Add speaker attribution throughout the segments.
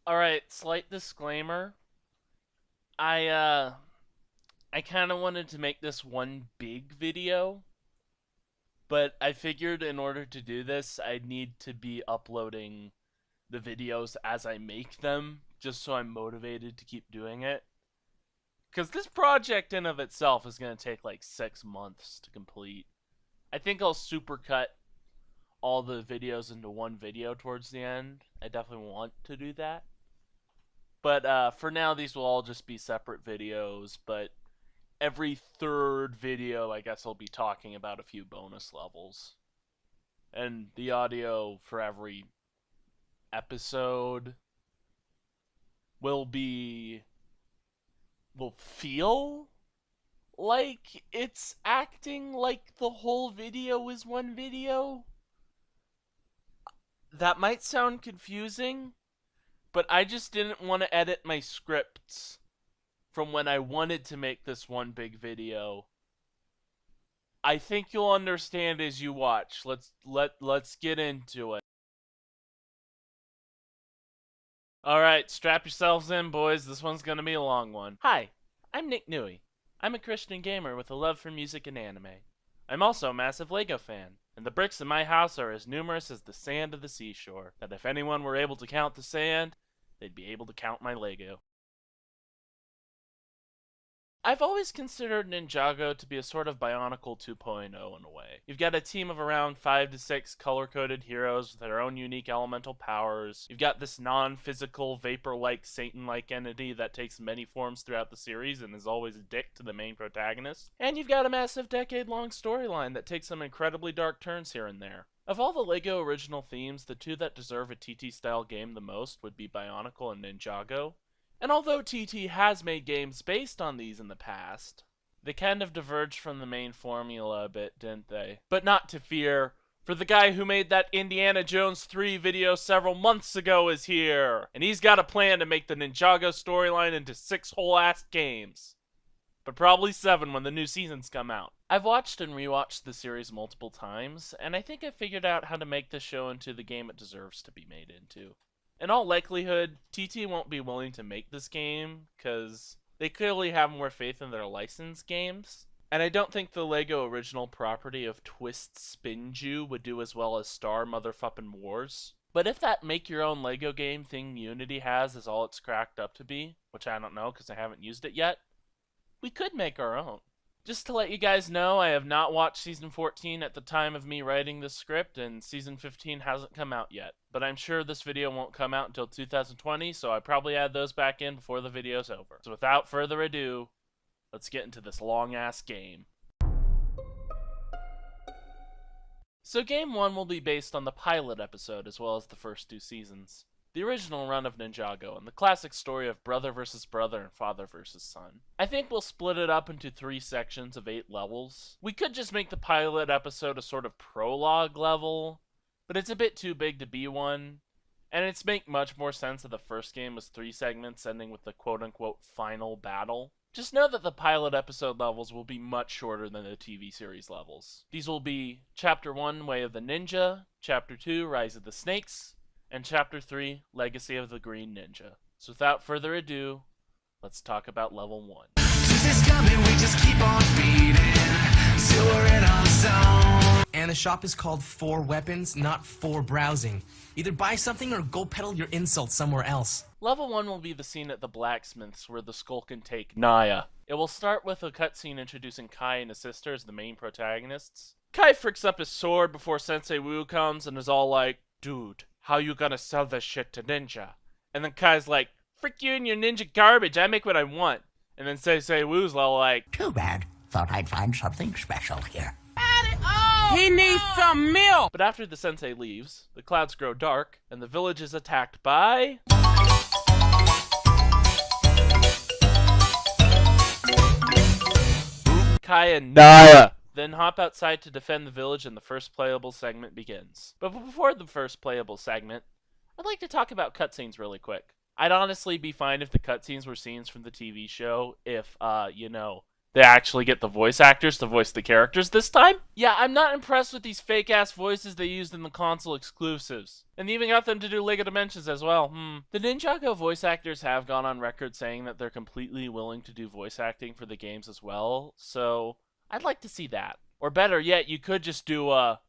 Speaker 1: Alright, slight disclaimer. I I kinda wanted to make this one big video, but I figured in order to do this I'd need to be uploading the videos as I make them, just so I'm motivated to keep doing it. Because this project in of itself is going to take like 6 months to complete. I think I'll supercut all the videos into one video towards the end. I definitely want to do that. But for now, these will all just be separate videos. But every third video, I guess I'll be talking about a few bonus levels. And the audio for every episode will feel like it's acting like the whole video is one video. That might sound confusing, but I just didn't want to edit my scripts from when I wanted to make this one big video. I think you'll understand as you watch. Let's get into it. Alright, strap yourselves in, boys. This one's gonna be a long one. Hi, I'm Nick Newey. I'm a Christian gamer with a love for music and anime. I'm also a massive LEGO fan, and the bricks in my house are as numerous as the sand of the seashore, that if anyone were able to count the sand, they'd be able to count my LEGO. I've always considered Ninjago to be a sort of Bionicle 2.0 in a way. You've got a team of around 5 to 6 color-coded heroes with their own unique elemental powers. You've got this non-physical, vapor-like, Satan-like entity that takes many forms throughout the series and is always a dick to the main protagonist. And you've got a massive decade-long storyline that takes some incredibly dark turns here and there. Of all the LEGO original themes, the two that deserve a TT-style game the most would be Bionicle and Ninjago. And although TT has made games based on these in the past, they kind of diverged from the main formula a bit, didn't they? But not to fear, for the guy who made that Indiana Jones 3 video several months ago is here, and he's got a plan to make the Ninjago storyline into 6 whole-ass games. But probably 7 when the new seasons come out. I've watched and rewatched the series multiple times, and I think I figured out how to make this show into the game it deserves to be made into. In all likelihood, TT won't be willing to make this game, because they clearly have more faith in their licensed games. And I don't think the LEGO original property of Twist Spinju would do as well as Star Motherfuckin' Wars. But if that make-your-own LEGO game thing Unity has is all it's cracked up to be, which I don't know because I haven't used it yet, we could make our own. Just to let you guys know, I have not watched Season 14 at the time of me writing this script, and Season 15 hasn't come out yet. But I'm sure this video won't come out until 2020, so I probably add those back in before the video's over. So without further ado, let's get into this long-ass game. So Game 1 will be based on the pilot episode as well as the first 2 seasons. The original run of Ninjago, and the classic story of brother versus brother and father versus son. I think we'll split it up into 3 sections of 8 levels. We could just make the pilot episode a sort of prologue level, but it's a bit too big to be one, and it's make much more sense if the first game was 3 segments ending with the quote-unquote final battle. Just know that the pilot episode levels will be much shorter than the TV series levels. These will be Chapter 1, Way of the Ninja, Chapter 2, Rise of the Snakes, and Chapter 3, Legacy of the Green Ninja. So without further ado, let's talk about Level 1.
Speaker 2: And the shop is called 4 Weapons, not 4 Browsing. Either buy something or go peddle your insults somewhere else.
Speaker 1: Level 1 will be the scene at the blacksmith's where the skull can take Naya. It will start with a cutscene introducing Kai and his sister as the main protagonists. Kai fricks up his sword before Sensei Wu comes and is all like, "Dude, how you gonna sell this shit to Ninja?" And then Kai's like, "Frick you and your ninja garbage, I make what I want." And then Sensei Wu's all like,
Speaker 3: "Too bad. Thought I'd find something special here."
Speaker 4: He needs some milk!
Speaker 1: But after the sensei leaves, the clouds grow dark, and the village is attacked by... Kai and Naya then hop outside to defend the village and the first playable segment begins. But before the first playable segment, I'd like to talk about cutscenes really quick. I'd honestly be fine if the cutscenes were scenes from the TV show if, They actually get the voice actors to voice the characters this time? Yeah, I'm not impressed with these fake-ass voices they used in the console exclusives. And they even got them to do Lego Dimensions as well. The Ninjago voice actors have gone on record saying that they're completely willing to do voice acting for the games as well, so I'd like to see that. Or better yet, you could just do a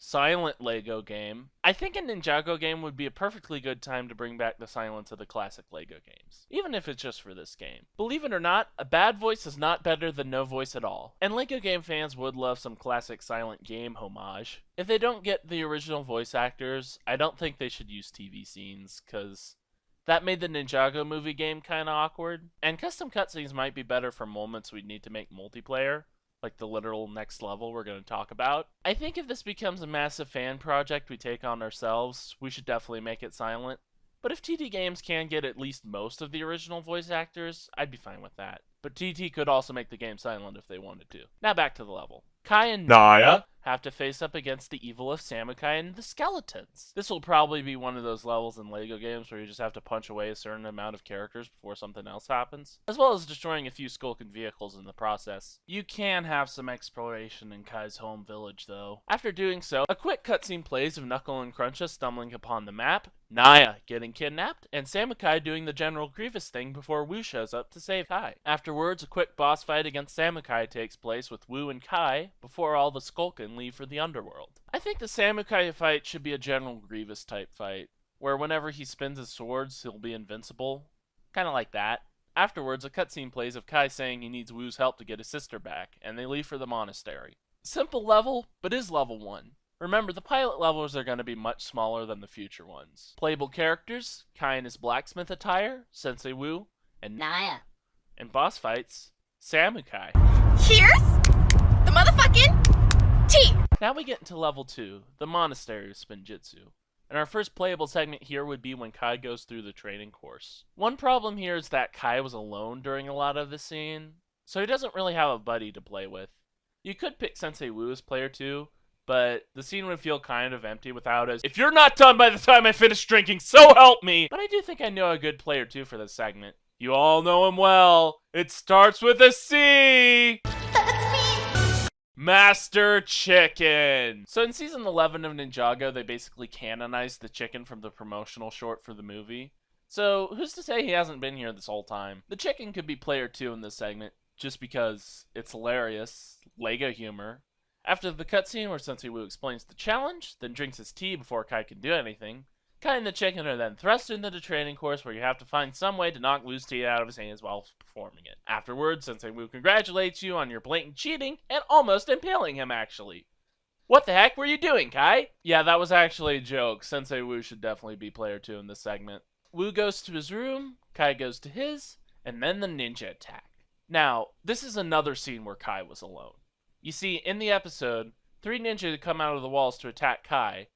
Speaker 1: silent Lego game. I think a Ninjago game would be a perfectly good time to bring back the silence of the classic Lego games, even if it's just for this game. Believe it or not, a bad voice is not better than no voice at all, and Lego game fans would love some classic silent game homage. If they don't get the original voice actors, I don't think they should use TV scenes, cause that made the Ninjago movie game kinda awkward, and custom cutscenes might be better for moments we'd need to make multiplayer, like the literal next level we're going to talk about. I think if this becomes a massive fan project we take on ourselves, we should definitely make it silent. But if TT Games can get at least most of the original voice actors, I'd be fine with that. But TT could also make the game silent if they wanted to. Now back to the level. Kai and Naya have to face up against the evil of Samukai and the skeletons. This will probably be one of those levels in LEGO games where you just have to punch away a certain amount of characters before something else happens, as well as destroying a few skulking vehicles in the process. You can have some exploration in Kai's home village though. After doing so, a quick cutscene plays of Knuckle and Cruncha stumbling upon the map, Naya getting kidnapped, and Samukai doing the General Grievous thing before Wu shows up to save Kai. Afterwards, a quick boss fight against Samukai takes place with Wu and Kai before all the Skulkin leave for the underworld. I think the Samukai fight should be a General Grievous type fight, where whenever he spins his swords, he'll be invincible. Kinda like that. Afterwards, a cutscene plays of Kai saying he needs Wu's help to get his sister back, and they leave for the monastery. Simple level, but is level 1. Remember, the pilot levels are going to be much smaller than the future ones. Playable characters, Kai in his blacksmith attire, Sensei Wu, and
Speaker 5: Naya.
Speaker 1: And boss fights, Samukai.
Speaker 5: Here's the motherfucking tea.
Speaker 1: Now we get into level 2, the Monastery of Spinjitzu. And our first playable segment here would be when Kai goes through the training course. One problem here is that Kai was alone during a lot of the scene, so he doesn't really have a buddy to play with. You could pick Sensei Wu as player 2, but the scene would feel kind of empty without us. If you're not done by the time I finish drinking, so help me! But I do think I know a good player 2 for this segment. You all know him well. It starts with a C!
Speaker 5: That's me.
Speaker 1: Master Chicken! So in Season 11 of Ninjago, they basically canonized the chicken from the promotional short for the movie. So who's to say he hasn't been here this whole time? The chicken could be player 2 in this segment, just because it's hilarious, Lego humor. After the cutscene where Sensei Wu explains the challenge, then drinks his tea before Kai can do anything, Kai and the chicken are then thrust into the training course where you have to find some way to knock Wu's tea out of his hands while performing it. Afterwards, Sensei Wu congratulates you on your blatant cheating and almost impaling him, actually. What the heck were you doing, Kai? Yeah, that was actually a joke. Sensei Wu should definitely be player 2 in this segment. Wu goes to his room, Kai goes to his, and then the ninja attack. Now, this is another scene where Kai was alone. You see, in the episode, 3 ninja come out of the walls to attack Kai,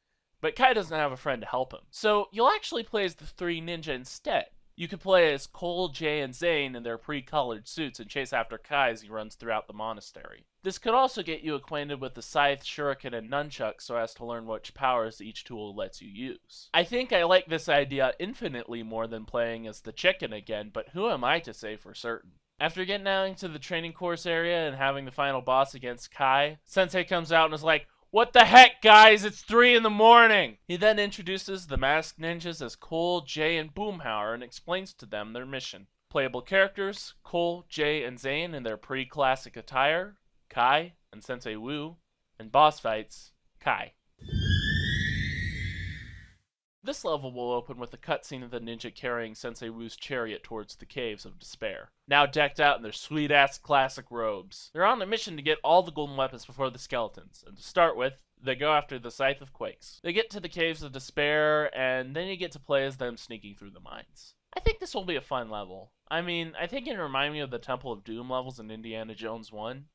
Speaker 1: but Kai doesn't have a friend to help him. So you'll actually play as the 3 ninja instead. You could play as Cole, Jay, and Zane in their pre-colored suits and chase after Kai as he runs throughout the monastery. This could also get you acquainted with the scythe, shuriken, and nunchuck so as to learn which powers each tool lets you use. I think I like this idea infinitely more than playing as the chicken again, but who am I to say for certain? After getting out into the training course area and having the final boss against Kai, Sensei comes out and is like, "What the heck, guys? It's 3 in the morning!" He then introduces the masked ninjas as Cole, Jay, and Boomhauer and explains to them their mission. Playable characters, Cole, Jay, and Zane in their pre-classic attire, Kai and Sensei Wu, and boss fights, Kai. This level will open with a cutscene of the ninja carrying Sensei Wu's chariot towards the Caves of Despair, now decked out in their sweet-ass classic robes. They're on a mission to get all the golden weapons before the skeletons, and to start with, they go after the Scythe of Quakes. They get to the Caves of Despair, and then you get to play as them sneaking through the mines. I think this will be a fun level. I mean, I think it reminds me of the Temple of Doom levels in Indiana Jones 1.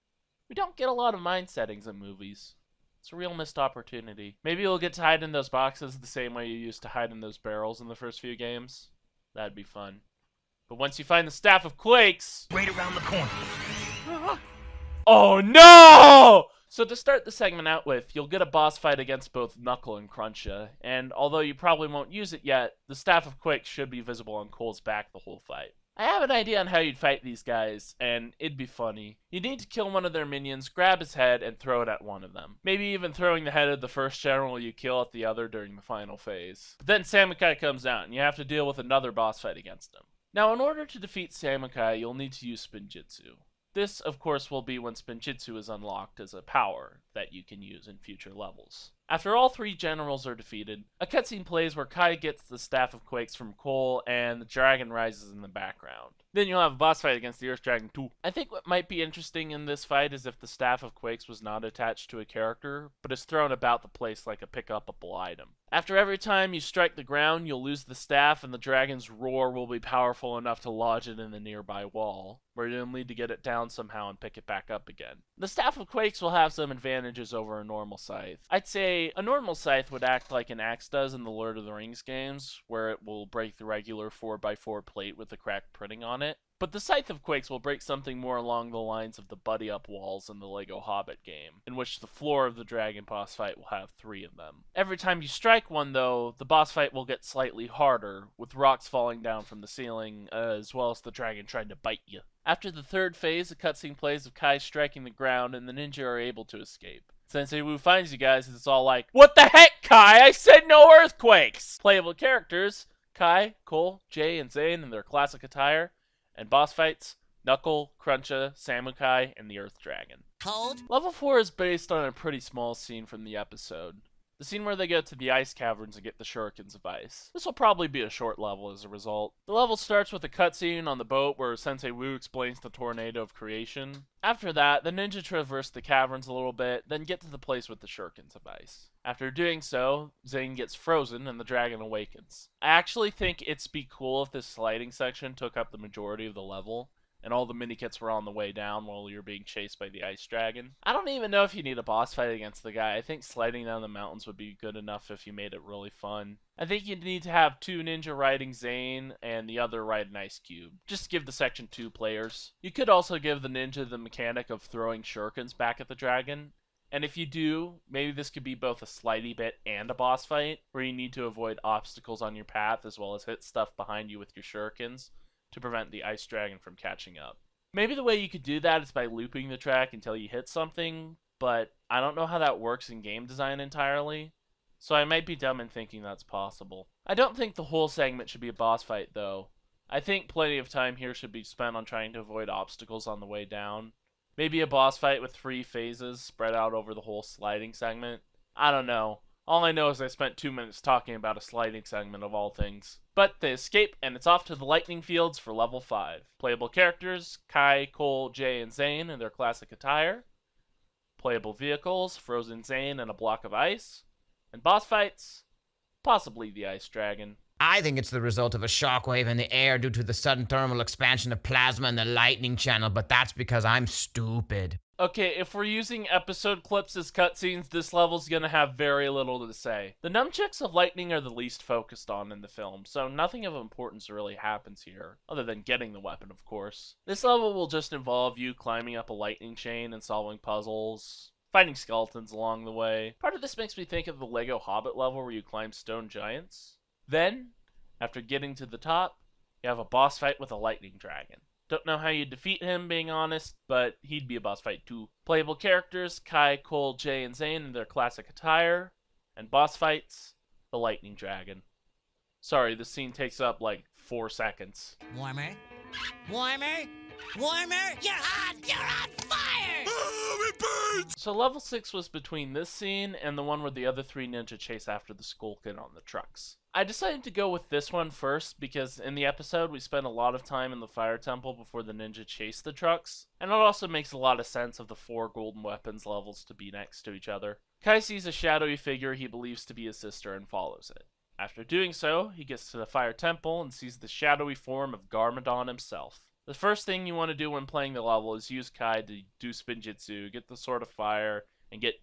Speaker 1: We don't get a lot of mine settings in movies. It's a real missed opportunity. Maybe you'll get to hide in those boxes the same way you used to hide in those barrels in the first few games. That'd be fun. But once you find the Staff of Quakes...
Speaker 3: Right around the corner.
Speaker 1: Oh no! So to start the segment out with, you'll get a boss fight against both Knuckle and Cruncha, and although you probably won't use it yet, the Staff of Quake should be visible on Cole's back the whole fight. I have an idea on how you'd fight these guys, and it'd be funny. You need to kill one of their minions, grab his head, and throw it at one of them. Maybe even throwing the head of the first general you kill at the other during the final phase. But then Samukai comes out, and you have to deal with another boss fight against him. Now, in order to defeat Samukai, you'll need to use Spinjitzu. This, of course, will be when Spinjitzu is unlocked as a power that you can use in future levels. After all three generals are defeated, a cutscene plays where Kai gets the Staff of Quakes from Cole and the dragon rises in the background. Then you'll have a boss fight against the Earth Dragon too. I think what might be interesting in this fight is if the Staff of Quakes was not attached to a character, but is thrown about the place like a pick-upable item. After every time you strike the ground, you'll lose the staff and the dragon's roar will be powerful enough to lodge it in the nearby wall, where you'll need to get it down somehow and pick it back up again. The Staff of Quakes will have some advantages over a normal scythe. I'd say a normal scythe would act like an axe does in the Lord of the Rings games, where it will break the regular 4x4 plate with the cracked printing on it. But the Scythe of Quakes will break something more along the lines of the Buddy Up walls in the LEGO Hobbit game, in which the floor of the dragon boss fight will have 3 of them. Every time you strike one, though, the boss fight will get slightly harder, with rocks falling down from the ceiling, as well as the dragon trying to bite you. After the third phase, a cutscene plays of Kai striking the ground, and the ninja are able to escape. Sensei Wu finds you guys, and it's all like, "What the heck, Kai? I said no earthquakes!" Playable characters, Kai, Cole, Jay, and Zane in their classic attire, and boss fights, Knuckle, Cruncha, Samukai, and the Earth Dragon.
Speaker 3: Cold?
Speaker 1: Level 4 is based on a pretty small scene from the episode. The scene where they go to the ice caverns and get the shurikens of ice. This will probably be a short level as a result. The level starts with a cutscene on the boat where Sensei Wu explains the tornado of creation. After that, the ninja traverse the caverns a little bit, then get to the place with the shurikens of ice. After doing so, Zane gets frozen and the dragon awakens. I actually think it'd be cool if this sliding section took up the majority of the level, and all the mini-kits were on the way down while you're being chased by the ice dragon. I don't even know if you need a boss fight against the guy. I think sliding down the mountains would be good enough if you made it really fun. I think you'd need to have 2 ninja riding Zane and the other ride an ice cube. Just give the section 2 players. You could also give the ninja the mechanic of throwing shurikens back at the dragon. And if you do, maybe this could be both a slidey bit and a boss fight, where you need to avoid obstacles on your path as well as hit stuff behind you with your shurikens to prevent the ice dragon from catching up. Maybe the way you could do that is by looping the track until you hit something, but I don't know how that works in game design entirely, so I might be dumb in thinking that's possible. I don't think the whole segment should be a boss fight, though. I think plenty of time here should be spent on trying to avoid obstacles on the way down. Maybe a boss fight with 3 phases spread out over the whole sliding segment. I don't know. All I know is I spent 2 minutes talking about a sliding segment of all things. But they escape, and it's off to the lightning fields for level 5. Playable characters, Kai, Cole, Jay, and Zane in their classic attire. Playable vehicles, Frozen Zane and a block of ice. And boss fights, possibly the Ice Dragon.
Speaker 6: I think it's the result of a shockwave in the air due to the sudden thermal expansion of plasma in the lightning channel, but that's because I'm stupid.
Speaker 1: Okay, if we're using episode clips as cutscenes, this level's gonna have very little to say. The nunchucks of lightning are the least focused on in the film, so nothing of importance really happens here, other than getting the weapon, of course. This level will just involve you climbing up a lightning chain and solving puzzles, fighting skeletons along the way. Part of this makes me think of the LEGO Hobbit level where you climb stone giants. Then, after getting to the top, you have a boss fight with a lightning dragon. Don't know how you defeat him, being honest, but he'd be a boss fight too. Playable characters, Kai, Cole, Jay, and Zane in their classic attire. And boss fights, the lightning dragon. Sorry, this scene takes up like 4 seconds.
Speaker 3: Warmer? Warmer? Warmer? You're hot! You're on fire! Oh, it burns!
Speaker 1: So level 6 was between this scene and the one where the other 3 ninja chase after the Skulkin on the trucks. I decided to go with this one first because in the episode we spent a lot of time in the fire temple before the ninja chased the trucks, and it also makes a lot of sense of the 4 golden weapons levels to be next to each other. Kai sees a shadowy figure he believes to be his sister and follows it. After doing so, he gets to the fire temple and sees the shadowy form of Garmadon himself. The first thing you want to do when playing the level is use Kai to do Spinjitzu, get the Sword of Fire, and get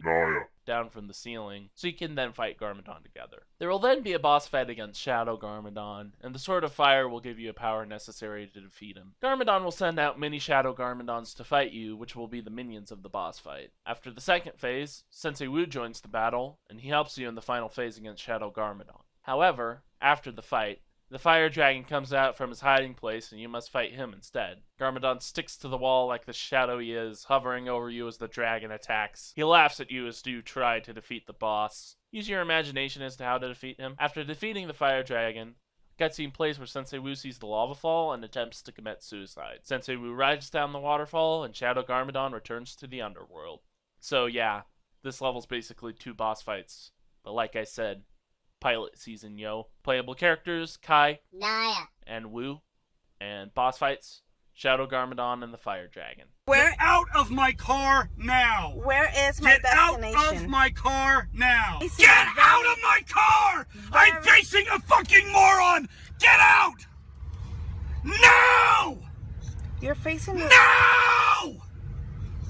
Speaker 1: down from the ceiling, so you can then fight Garmadon together. There will then be a boss fight against Shadow Garmadon, and the Sword of Fire will give you a power necessary to defeat him. Garmadon will send out mini Shadow Garmadons to fight you, which will be the minions of the boss fight. After the second phase, Sensei Wu joins the battle, and he helps you in the final phase against Shadow Garmadon. However, after the fight, the fire dragon comes out from his hiding place and you must fight him instead. Garmadon sticks to the wall like the shadow he is, hovering over you as the dragon attacks. He laughs at you as you try to defeat the boss. Use your imagination as to how to defeat him. After defeating the fire dragon, cutscene plays where Sensei Wu sees the lava fall and attempts to commit suicide. Sensei Wu rides down the waterfall and Shadow Garmadon returns to the underworld. So yeah, this level's basically 2 boss fights. But like I said, pilot season, yo. Playable characters, Kai and Wu. And boss fights, Shadow Garmadon and the Fire Dragon.
Speaker 7: Get out of my car now!
Speaker 8: Where is my destination?
Speaker 7: Get out of my car now! Get out of my car! I'm facing a fucking moron! Get out! No!
Speaker 8: You're facing the...
Speaker 7: No!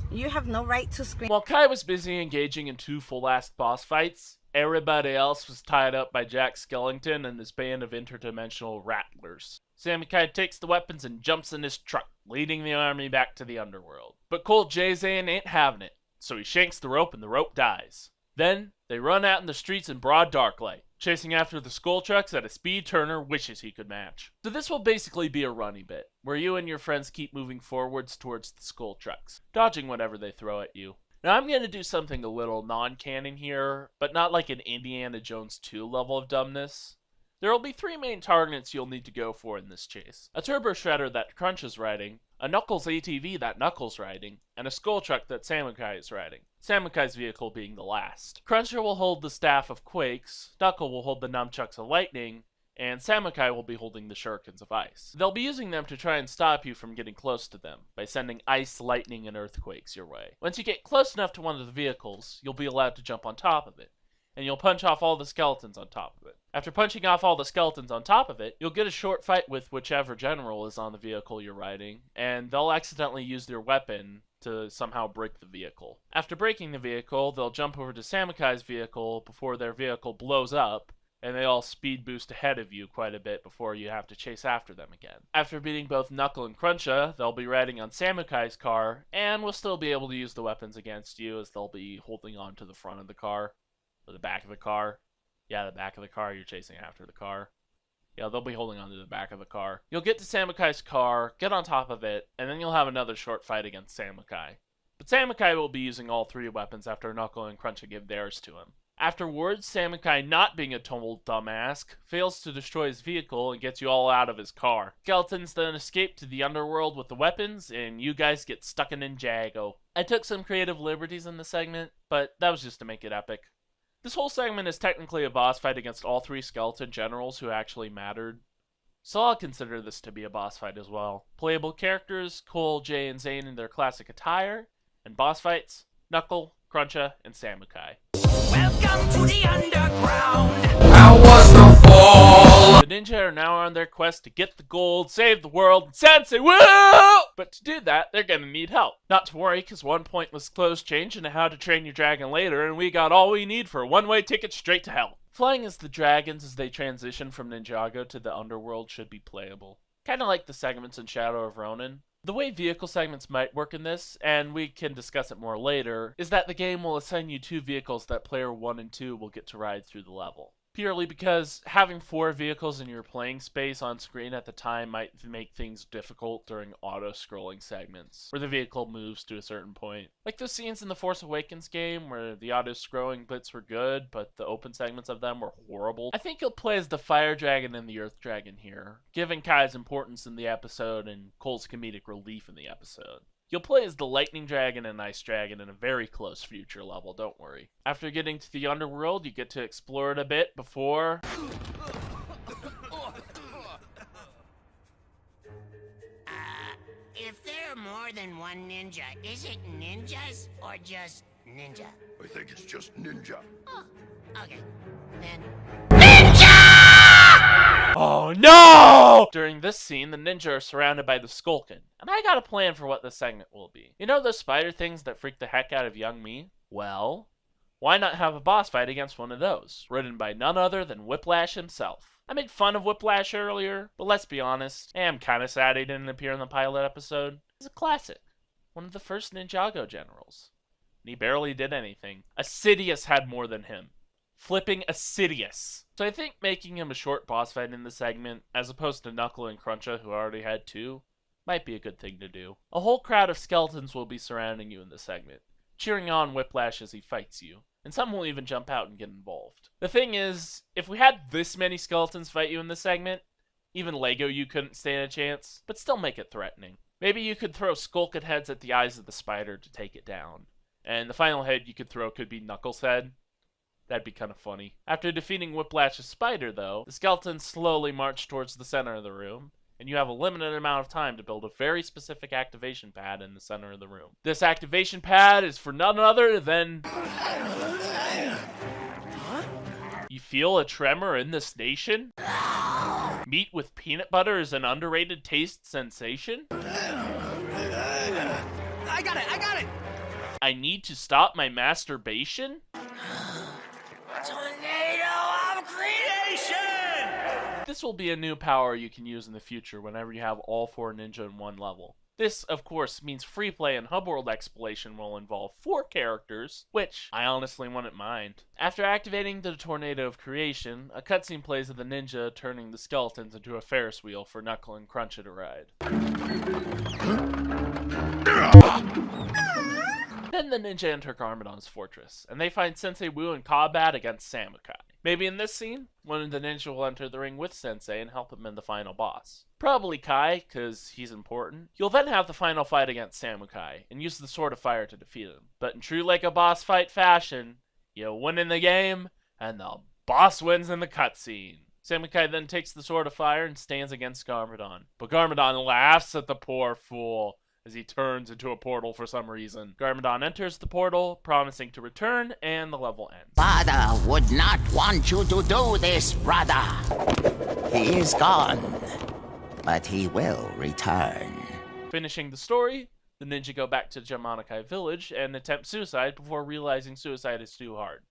Speaker 8: You have no right to scream.
Speaker 1: While Kai was busy engaging in 2 full-ass boss fights, everybody else was tied up by Jack Skellington and his band of interdimensional rattlers. Samukai takes the weapons and jumps in his truck, leading the army back to the underworld. But Cold J-Zane ain't having it, so he shanks the rope and the rope dies. Then, they run out in the streets in broad darklight, chasing after the skull trucks at a speed Turner wishes he could match. So this will basically be a runny bit, where you and your friends keep moving forwards towards the skull trucks, dodging whatever they throw at you. Now I'm going to do something a little non-canon here, but not like an Indiana Jones 2 level of dumbness. There will be 3 main targets you'll need to go for in this chase. A Turbo Shredder that Crunch is riding, a Knuckles ATV that Knuckles riding, and a Skull Truck that Samukai is riding. Samukai's vehicle being the last. Cruncher will hold the Staff of Quakes, Knuckle will hold the Nunchucks of Lightning, and Samukai will be holding the Shurikens of Ice. They'll be using them to try and stop you from getting close to them, by sending ice, lightning, and earthquakes your way. Once you get close enough to one of the vehicles, you'll be allowed to jump on top of it, and you'll punch off all the skeletons on top of it. After punching off all the skeletons on top of it, you'll get a short fight with whichever general is on the vehicle you're riding, and they'll accidentally use their weapon to somehow break the vehicle. After breaking the vehicle, they'll jump over to Samukai's vehicle before their vehicle blows up, and they all speed boost ahead of you quite a bit before you have to chase after them again. After beating both Knuckle and Cruncha, they'll be riding on Samukai's car, and will still be able to use the weapons against you as they'll be holding on to the front of the car, or the back of the car. Yeah, the back of the car, you're chasing after the car. Yeah, they'll be holding on to the back of the car. You'll get to Samukai's car, get on top of it, and then you'll have another short fight against Samukai. But Samukai will be using all 3 weapons after Knuckle and Cruncha give theirs to him. Afterwards, Samukai, not being a total dumbass, fails to destroy his vehicle and gets you all out of his car. Skeletons then escape to the underworld with the weapons, and you guys get stuck in Ninjago. I took some creative liberties in the segment, but that was just to make it epic. This whole segment is technically a boss fight against all 3 skeleton generals who actually mattered, so I'll consider this to be a boss fight as well. Playable characters, Cole, Jay, and Zane in their classic attire, and boss fights, Knuckle, Cruncha, and Samukai.
Speaker 3: Welcome to the underground.
Speaker 6: How was the fall?
Speaker 1: The ninja are now on their quest to get the gold, save the world, and Sensei Woo! But to do that, they're gonna need help. Not to worry, cause one pointless clothes change into How to Train Your Dragon later, and we got all we need for a one-way ticket straight to hell. Flying as the dragons as they transition from Ninjago to the underworld should be playable. Kinda like the segments in Shadow of Ronin. The way vehicle segments might work in this, and we can discuss it more later, is that the game will assign you 2 vehicles that player 1 and 2 will get to ride through the level. Purely because having 4 vehicles in your playing space on screen at the time might make things difficult during auto-scrolling segments, where the vehicle moves to a certain point. Like those scenes in the Force Awakens game, where the auto-scrolling bits were good, but the open segments of them were horrible. I think you'll play as the Fire Dragon and the Earth Dragon here, given Kai's importance in the episode and Cole's comedic relief in the episode. You'll play as the Lightning Dragon and Ice Dragon in a very close future level, don't worry. After getting to the underworld, you get to explore it a bit before...
Speaker 3: If there are more than one ninja, is it ninjas or just ninja?
Speaker 9: I think it's just ninja.
Speaker 3: Oh, okay. Then
Speaker 1: Oh no! During this scene, the ninja are surrounded by the Skulkin, and I got a plan for what this segment will be. You know those spider things that freak the heck out of young me? Well, why not have a boss fight against one of those, written by none other than Whiplash himself? I made fun of Whiplash earlier, but let's be honest, I am kinda sad he didn't appear in the pilot episode. He's a classic. One of the first Ninjago generals. And he barely did anything. Assidious had more than him. Flipping Assidious. So I think making him a short boss fight in the segment, as opposed to Knuckle and Cruncha, who already had 2, might be a good thing to do. A whole crowd of skeletons will be surrounding you in the segment, cheering on Whiplash as he fights you, and some will even jump out and get involved. The thing is, if we had this many skeletons fight you in this segment, even Lego you couldn't stand a chance, but still make it threatening. Maybe you could throw Skulket heads at the eyes of the spider to take it down, and the final head you could throw could be Knuckles' head. That'd be kind of funny. After defeating Whiplash's spider, though, the skeletons slowly march towards the center of the room, and you have a limited amount of time to build a very specific activation pad in the center of the room. This activation pad is for none other than... You feel a tremor in this nation? Meat with peanut butter is an underrated taste sensation?
Speaker 2: I got it!
Speaker 1: I need to stop my masturbation?
Speaker 3: Tornado of creation!
Speaker 1: This will be a new power you can use in the future whenever you have all 4 ninja in one level. This, of course, means free play and hub world exploration will involve 4 characters, which I honestly wouldn't mind. After activating the Tornado of Creation, a cutscene plays of the ninja turning the skeletons into a Ferris wheel for Knuckle and Cruncha to ride. Then the ninja enter Garmadon's fortress, and they find Sensei Wu in combat against Samukai. Maybe in this scene, one of the ninja will enter the ring with Sensei and help him in the final boss. Probably Kai, cause he's important. You'll then have the final fight against Samukai, and use the Sword of Fire to defeat him. But in true like a boss fight fashion, you win in the game, and the boss wins in the cutscene. Samukai then takes the Sword of Fire and stands against Garmadon. But Garmadon laughs at the poor fool as he turns into a portal for some reason. Garmadon enters the portal, promising to return, and the level ends.
Speaker 3: Father would not want you to do this, brother. He is gone, but he will return.
Speaker 1: Finishing the story, the ninja go back to Jamanakai village and attempt suicide before realizing suicide is too hard.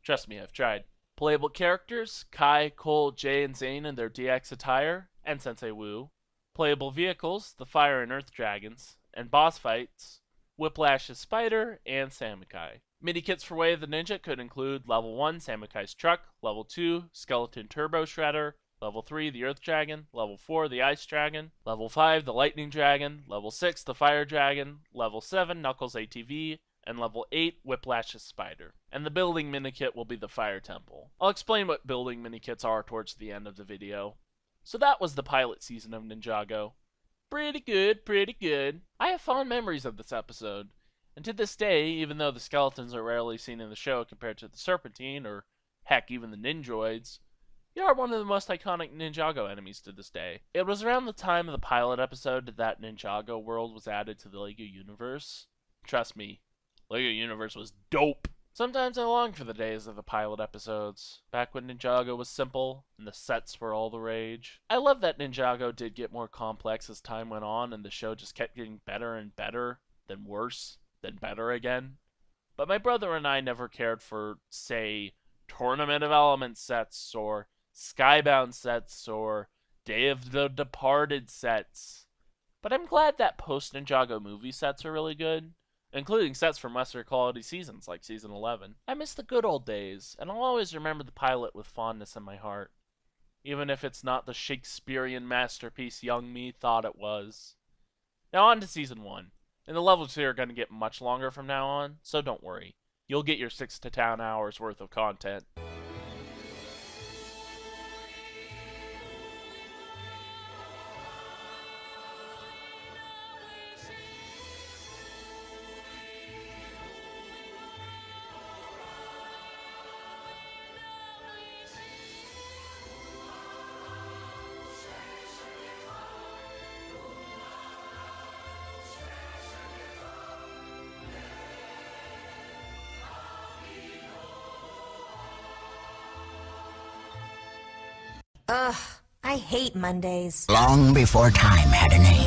Speaker 1: Trust me, I've tried. Playable characters, Kai, Cole, Jay, and Zane in their DX attire, and Sensei Wu. Playable vehicles, the Fire and Earth Dragons, and boss fights, Whiplash's Spider, and Samukai. Mini-kits for Way of the Ninja could include Level 1, Samukai's Truck, Level 2, Skeleton Turbo Shredder, Level 3, the Earth Dragon, Level 4, the Ice Dragon, Level 5, the Lightning Dragon, Level 6, the Fire Dragon, Level 7, Knuckles ATV, and Level 8, Whiplash's Spider. And the building mini-kit will be the Fire Temple. I'll explain what building mini-kits are towards the end of the video. So that was the pilot season of Ninjago. Pretty good, pretty good. I have fond memories of this episode. And to this day, even though the skeletons are rarely seen in the show compared to the Serpentine, or heck, even the Ninjoids, they are one of the most iconic Ninjago enemies to this day. It was around the time of the pilot episode that Ninjago world was added to the LEGO universe. Trust me, LEGO universe was dope. Sometimes I long for the days of the pilot episodes, back when Ninjago was simple and the sets were all the rage. I love that Ninjago did get more complex as time went on and the show just kept getting better and better, then worse, then better again. But my brother and I never cared for, say, Tournament of Elements sets, or Skybound sets, or Day of the Departed sets. But I'm glad that post-Ninjago movie sets are really good, including sets from lesser quality seasons like Season 11. I miss the good old days, and I'll always remember the pilot with fondness in my heart, even if it's not the Shakespearean masterpiece young me thought it was. Now on to Season 1, and the levels here are going to get much longer from now on, so don't worry. You'll get your 6 to 10 hours worth of content.
Speaker 10: Ugh, I hate Mondays.
Speaker 3: Long before time had a name,